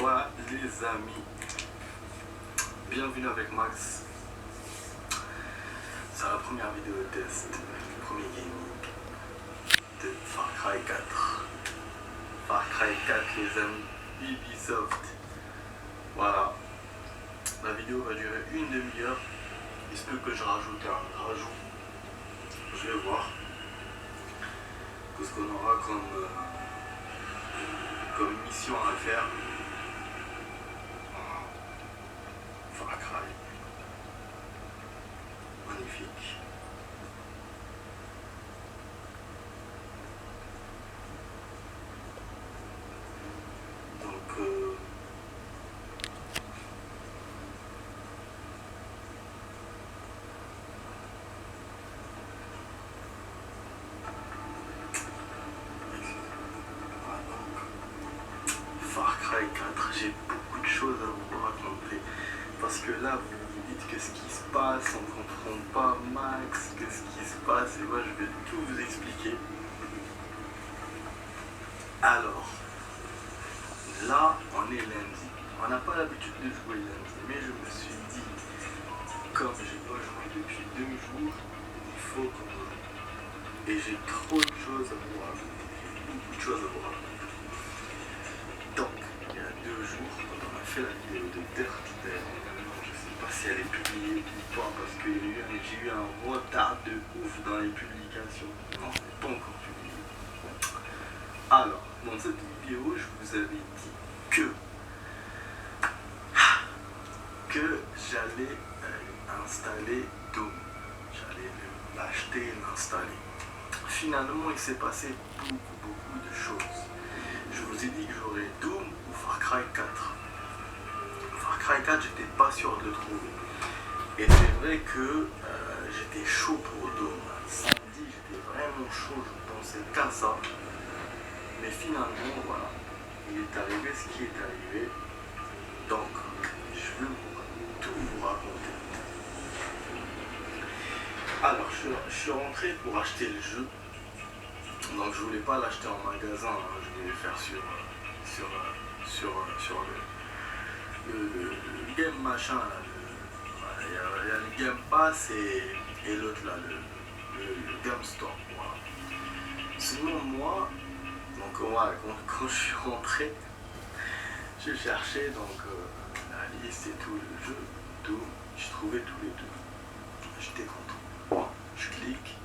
Voilà les amis, bienvenue avec Max. C'est la première vidéo test, le premier gaming de Far Cry 4. Far Cry 4 les amis, Ubisoft. Voilà, la vidéo va durer une demi-heure. Il se peut que je rajoute un rajout. Je vais voir ce qu'on aura comme mission à faire. Far Cry. Magnifique. Donc Far Cry 4, j'ai beaucoup de choses à vous raconter. Parce que là, vous vous dites qu'est-ce qui se passe, on ne comprend pas Max, qu'est-ce qui se passe, et moi je vais tout vous expliquer. Alors, là, on est lundi. On n'a pas l'habitude de jouer lundi, mais je me suis dit, comme j'ai pas joué depuis 2 jours, il faut qu'on joue. Et j'ai trop de choses à vous raconter, beaucoup de choses à vous raconter. Donc, il y a 2 jours, quand on a fait la vidéo de Dirt Dead, je ne sais pas si elle est publiée ou pas, parce que j'ai eu un retard de ouf dans les publications. Non, elle n'est pas encore publiée. Alors, dans cette vidéo, je vous avais dit que j'allais installer Doom. J'allais l'acheter et l'installer. Finalement, il s'est passé beaucoup de choses. Je vous ai dit que j'aurais Doom ou Far Cry 4. Far Cry 4, j'étais pas sûr de le trouver. Et c'est vrai que j'étais chaud pour Doom. Samedi, j'étais vraiment chaud, je pensais qu'à ça. Mais finalement, voilà, il est arrivé ce qui est arrivé. Donc, je vais tout vous raconter. Alors, je suis rentré pour acheter le jeu. Donc, je voulais pas l'acheter en magasin, hein. Je voulais le faire sur le game machin. Il y a le Game Pass et l'autre là, le Game Store. Voilà. Sinon, moi, donc voilà, quand je suis rentré, j'ai cherché donc la liste et tout, le jeu, tout, j'ai trouvé tous les deux. J'étais content. Bon, je clique,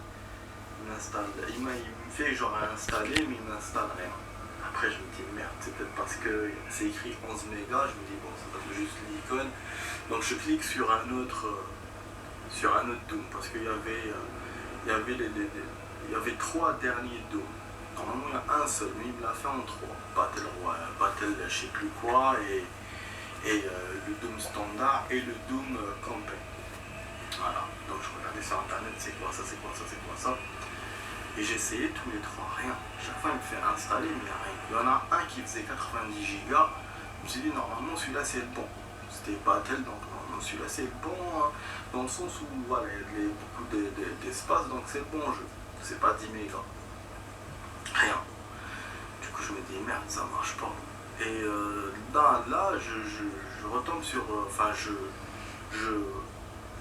il m'installe, il me fait genre installer, mais il m'installe rien. Après je me dis merde, c'est peut-être parce que c'est écrit 11 mégas, je me dis bon, ça doit être juste l'icône. Donc je clique sur un autre Doom, parce qu'il y avait 3 derniers Doom. Normalement il y a un seul, mais il me l'a fait en 3. Battle je sais plus quoi, et le Doom standard et le Doom campaign. Voilà, donc je regardais sur internet, c'est quoi ça. Et j'ai essayé tous les 3, rien. Chaque fois il me fait installer, mais il n'y a rien. Il y en a un qui faisait 90 Go. Je me suis dit normalement celui-là c'est le bon. C'était Battle, donc normalement celui-là c'est le bon, hein, dans le sens où voilà, il y a beaucoup d'espace, donc c'est le bon jeu. C'est pas 10 mégas. Rien. Du coup je me dis merde, ça marche pas. Et là je retombe sur,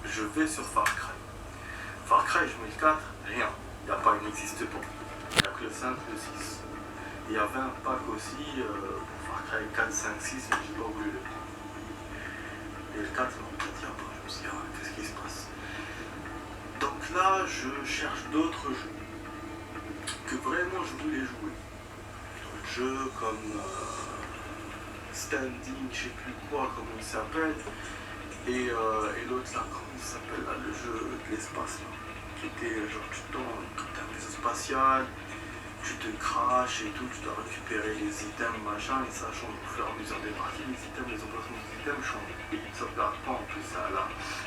je vais sur Far Cry. Far Cry, je mets le 4, rien. Il n'existe pas. Il n'y a que le 5, le 6. Il y avait un pack aussi pour Far Cry 4, 5, 6, mais j'ai pas voulu le prendre. Et le 4, non, peut-être il n'y a pas. Je me suis dit, qu'est-ce qui se passe? Donc là, je cherche d'autres jeux que vraiment je voulais jouer. D'autres jeux comme Standing, je sais plus quoi, comment il s'appelle. Et l'autre là, comment il s'appelle là, le jeu de l'espace là, qui était genre tu tombes, tu as un vaisseau spatial, tu te craches et tout, tu dois récupérer les items machin, et ça change au fur et à mesure des parties, les items, les emplacements des items changent, et ils ne sauvegardent pas en plus,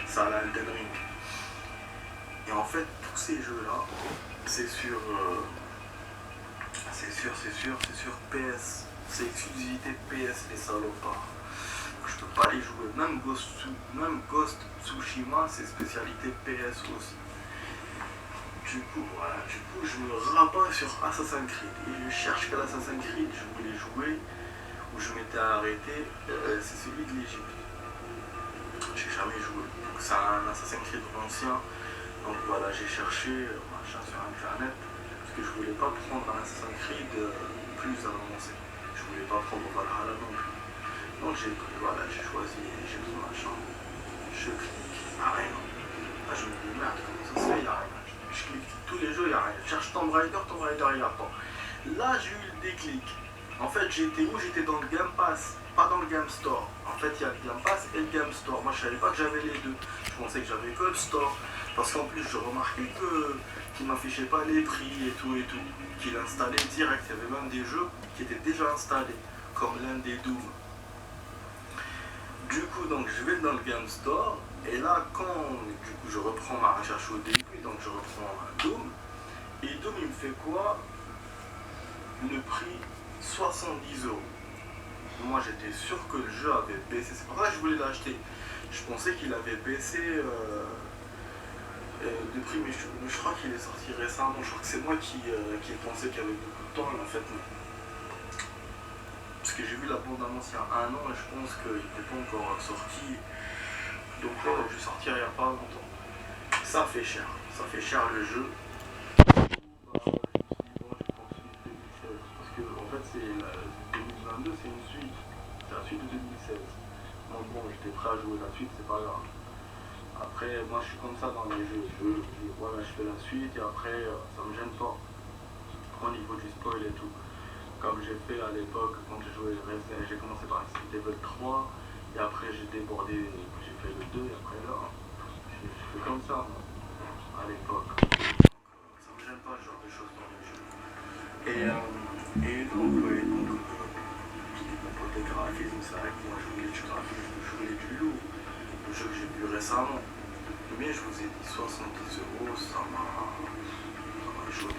ça a la Elden Ring. Et en fait tous ces jeux là, c'est sur PS, c'est exclusivité PS les salopards. Je peux pas les jouer, même Ghost Tsushima c'est spécialité PS aussi. Du coup je me rabats sur Assassin's Creed et je cherche quel Assassin's Creed je voulais jouer, où je m'étais arrêté, c'est celui de l'Égypte. J'ai jamais joué. C'est un Assassin's Creed ancien. Donc voilà, j'ai cherché machin sur internet parce que je voulais pas prendre un Assassin's Creed plus avancé. Je voulais pas prendre Valhalla non plus. Donc j'ai pris, voilà, j'ai choisi, j'ai pris machin. Je clique, rien. Là je me dis merde, comment ça se fait, y'a rien. Je clique tous les jeux, y'a rien. Je cherche Tomb Raider, y'a pas. Là j'ai eu le déclic. En fait j'étais où? J'étais dans le Game Pass, pas dans le Game Store. En fait il y a le Game Pass et le Game Store. Moi je savais pas que j'avais les deux. Je pensais que j'avais que le Store. Parce qu'en plus je remarquais qu'il m'affichait pas les prix et tout. Qu'il installait direct. Il y avait même des jeux qui étaient déjà installés. Comme l'un des Doom. Du coup donc je vais dans le Game Store. Et là quand du coup je reprends ma recherche au début. Donc je reprends Doom. Et Doom il me fait quoi? Le prix 70 €. Moi j'étais sûr que le jeu avait baissé, c'est pour ça que je voulais l'acheter. Je pensais qu'il avait baissé de prix, mais je crois qu'il est sorti récemment. Je crois que c'est moi qui pensais qu'il y avait beaucoup de temps, mais en fait non. Parce que j'ai vu la bande-annonce il y a un an et je pense qu'il n'était pas encore sorti. Donc là il a dû sortir il n'y a pas longtemps. Ça fait cher le jeu. C'est 2022, c'est une suite. C'est la suite de 2016. Donc bon, j'étais prêt à jouer la suite, c'est pas grave. Après, moi je suis comme ça dans les jeux. Voilà, je fais la suite et après, ça me gêne pas. Au niveau du spoil et tout. Comme j'ai fait à l'époque, quand j'ai joué Resident, j'ai commencé par Resident Evil 3. Et après, j'ai débordé, j'ai fait le 2. Et après là, je fais comme ça, moi, à l'époque. Ça me gêne pas ce genre de choses dans les jeux. Et donc, pour le graphisme, c'est vrai que moi je voulais du graphisme, je voulais du lourd. Le jeu que j'ai vu récemment. Mais je vous ai dit 70 €, ça m'a échaudé.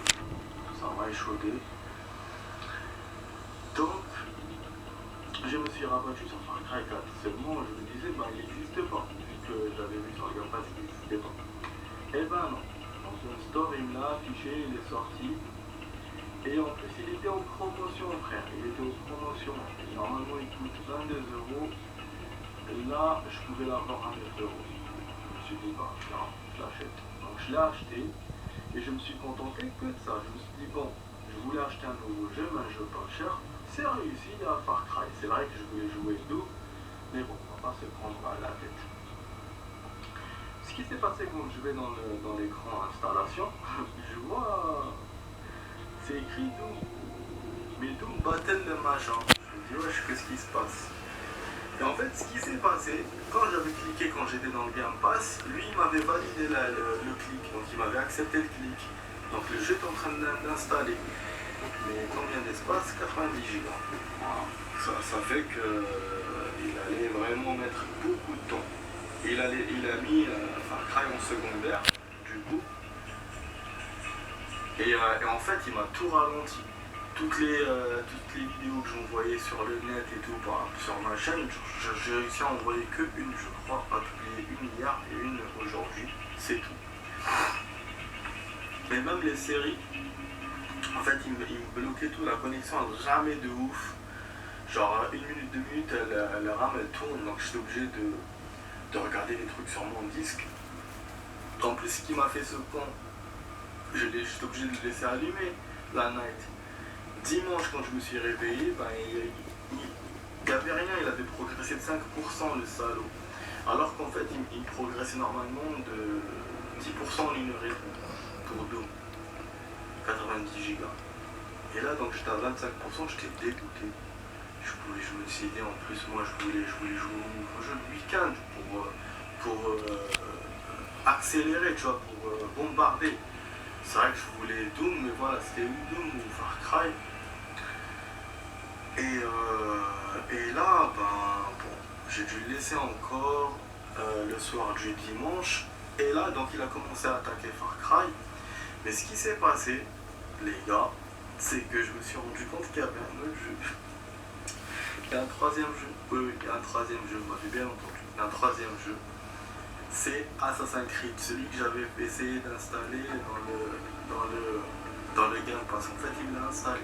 Ça m'a échaudé. Donc, je me suis rabattu sur Far Cry 4. Seulement, je me disais, il n'existe pas. Vu que j'avais vu sur le Game Pass, il n'existait pas. Eh ben non. Donc, le store, il me l'a affiché, il est sorti. Et en plus, il était en promotion, frère. Il était en promotion. Et normalement, il coûte 22 €. Et là, je pouvais l'avoir à 9 €. Je me suis dit, je l'achète. Donc, je l'ai acheté. Et je me suis contenté que de ça. Je me suis dit, bon, je voulais acheter un nouveau jeu, mais un jeu pas cher. C'est réussi, il y a Far Cry. C'est vrai que je voulais jouer Doom. Mais bon, on va pas se prendre à la tête. Ce qui s'est passé quand je vais dans l'écran installation, je vois. C'est écrit Doom. Mais Doom Battle le machin. Je me dis, wesh, qu'est-ce qui se passe? Et en fait, ce qui s'est passé, quand j'avais cliqué, quand j'étais dans le Game Pass, lui, il m'avait validé le clic. Donc, il m'avait accepté le clic. Donc, le jeu est en train d'installer. Mais combien d'espace? 90 Go. Voilà. Ça fait qu'il allait vraiment mettre beaucoup de temps. Et il a mis Far Cry en secondaire, du coup. Et en fait, il m'a tout ralenti. Toutes les vidéos que j'envoyais sur le net et tout, sur ma chaîne, j'ai réussi à envoyer que une, je crois, à publier une hier et une aujourd'hui. C'est tout. Mais même les séries, en fait, il me bloquait tout. La connexion, elle ramait de ouf. Genre, 1 minute, 2 minutes, la RAM, elle tourne. Donc, j'étais obligé de regarder les trucs sur mon disque. En plus, ce qui m'a fait ce con, j'étais obligé de le laisser allumer la night. Dimanche, quand je me suis réveillé, il n'y avait rien, il avait progressé de 5% le salaud. Alors qu'en fait, il progressait normalement de 10% en une heure et demie pour Doom. 90 Go. Et là, donc j'étais à 25%, j'étais dégoûté. Je me suis dit, en plus, moi, je voulais jouer au jeu de week-end pour accélérer, tu vois, pour bombarder. C'est vrai que je voulais Doom, mais voilà, c'était ou Doom ou Far Cry. Et là, bon, j'ai dû le laisser encore le soir du dimanche. Et là, donc, il a commencé à attaquer Far Cry. Mais ce qui s'est passé, les gars, c'est que je me suis rendu compte qu'il y avait un autre jeu. Il y a un troisième jeu. Oui, il y a un troisième jeu, vous m'avez bien entendu. Il y a un troisième jeu. C'est Assassin's Creed, celui que j'avais essayé d'installer dans le Game Pass. En fait, il l'a installé.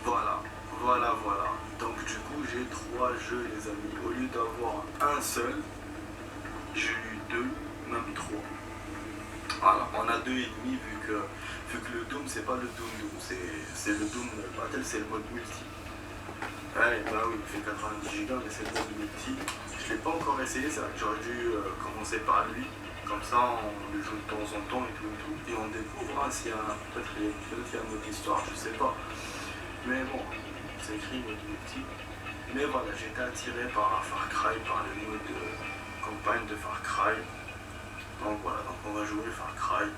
Voilà. Voilà, voilà. Donc du coup, j'ai 3 jeux, les amis. Au lieu d'avoir un seul, j'ai eu 2, même 3. Voilà, on a 2,5 vu que le Doom, c'est pas le Doom, c'est le Doom Battle, c'est le mode multi. Ouais, bah oui, il fait 90 Go, mais c'est le mode multi. Je l'ai pas encore essayé, c'est vrai que j'aurais dû commencer par lui. Comme ça, on le joue de temps en temps et tout. Et on découvre s'il y a peut-être il y a une autre histoire, je sais pas. Mais bon, c'est écrit mode multi. Mais voilà, j'ai été attiré par Far Cry, par le mode campagne de Far Cry. Donc voilà, donc on va jouer Far Cry.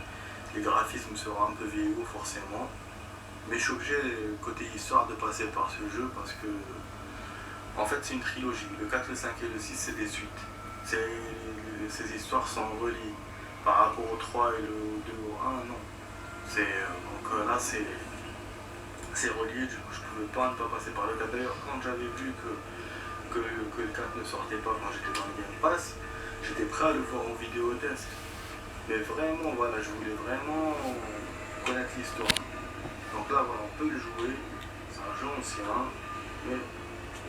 Les graphismes seront un peu vieillots forcément. Mais je suis obligé, côté histoire, de passer par ce jeu parce que, en fait, c'est une trilogie. Le 4, le 5 et le 6, c'est des suites. Ces histoires sont reliées par rapport au 3 et le 2 au 1, non. Donc là, c'est relié, du coup, je pouvais pas ne pas passer par le 4. D'ailleurs, quand j'avais vu que le 4 ne sortait pas quand j'étais dans le Game Pass, j'étais prêt à le voir en vidéo test. Mais vraiment, voilà, je voulais vraiment connaître l'histoire. Donc là, voilà, on peut le jouer. C'est un jeu ancien, mais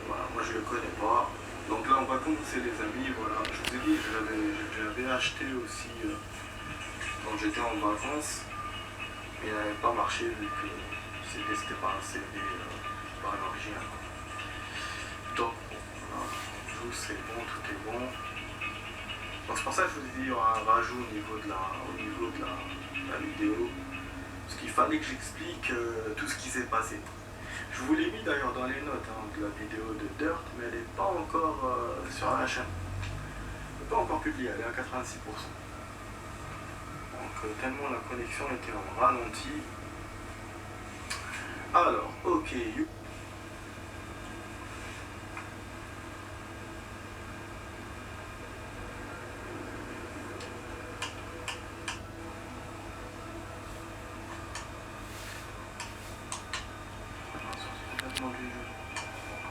voilà, moi je le connais pas. Donc là, on va commencer, les amis. Voilà, je vous ai dit, j'avais acheté aussi quand j'étais en vacances, mais il n'avait pas marché vu que c'était pas un CD, pas un original. Donc, voilà, tout c'est bon, tout est bon. Donc c'est pour ça que je vous ai dit, il y aura un rajout au niveau de la vidéo. Parce qu'il fallait que j'explique tout ce qui s'est passé. Je vous l'ai mis d'ailleurs dans les notes de la vidéo de Dirt, mais elle n'est pas encore sur la chaîne. Elle n'est pas encore publiée, elle est à 86%. Donc tellement la connexion était en ralenti. Alors, ok.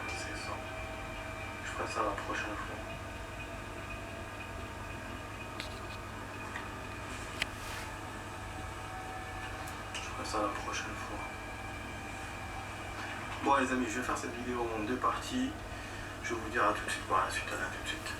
C'est ça. Je ferai ça la prochaine fois. Bon les amis, je vais faire cette vidéo en 2 parties. Je vais vous dire à tout de suite par la suite. À tout de suite.